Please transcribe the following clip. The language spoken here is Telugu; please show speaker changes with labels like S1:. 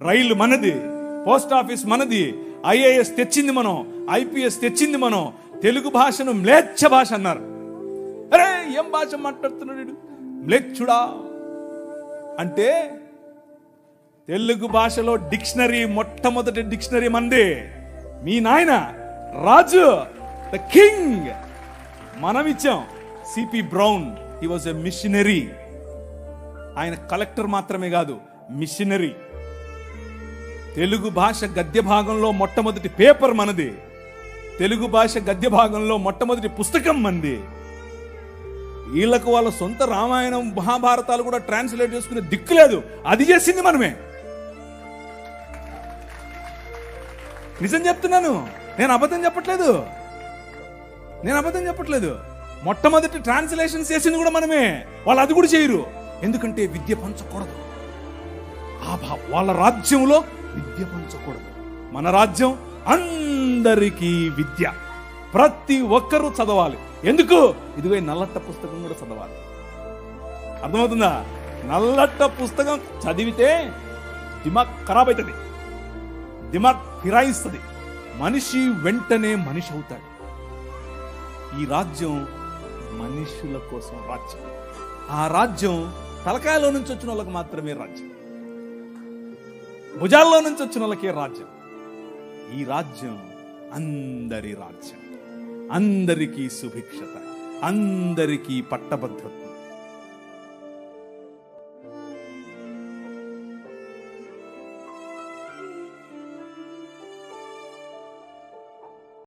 S1: రైలు మనది, పోస్ట్ ఆఫీస్ మనది, ఐఏఎస్ తెచ్చింది మనం, ఐపీఎస్ తెచ్చింది మనం. తెలుగు భాషను మ్లేచ్ఛ భాష అన్నారు. అరే ఏం భాష మాట్లాడుతున్నాడు మ్లేచ్ఛుడా అంటే, తెలుగు భాషలో డిక్షనరీ, మొట్టమొదటి డిక్షనరీ మంది. మీ నాయన రాజు, ద కింగ్, మనం ఇచ్చాం. CP brown, he was a machinery. ఆయన కలెక్టర్ మాత్రమే కాదు, మిషనరీ. తెలుగు భాష గద్య భాగంలో మొట్టమొదటి పేపర్ మనది. తెలుగు భాష గద్య భాగంలో మొట్టమొదటి పుస్తకం మనది. వీళ్ళకు వాళ్ళ సొంత రామాయణం, మహాభారతాలు కూడా ట్రాన్స్లేట్ చేసుకునే దిక్కు లేదు. అది చేసింది మనమే. నిజం చెప్తున్నాను, నేను అబద్ధం చెప్పట్లేదు. మొట్టమొదటి ట్రాన్స్లేషన్ చేసింది కూడా మనమే. వాళ్ళు అది కూడా చేయరు. ఎందుకంటే విద్య పంచకూడదు. వాళ్ళ రాజ్యంలో విద్య పంచకూడదు. మన రాజ్యం అందరికీ విద్య, ప్రతి ఒక్కరూ చదవాలి. ఎందుకు? ఇదిగో నల్లట్ట పుస్తకం కూడా చదవాలి. అర్థమవుతుందా? నల్లట్ట పుస్తకం చదివితే దిమాగ్ ఖరాబ్ అవుతుంది, దిమాగ్ ఫిరాయిస్తుంది, మనిషి వెంటనే మనిషి అవుతాడు. ఈ రాజ్యం మనుషుల కోసం రాజ్యం. ఆ రాజ్యం తలకాయలో నుంచి వచ్చిన వాళ్ళకి మాత్రమే రాజ్యం, భుజాల్లో నుంచి వచ్చిన వాళ్ళకే రాజ్యం. ఈ రాజ్యం అందరి రాజ్యం, అందరికీ సుభిక్షత, అందరికీ పట్టభద్రత.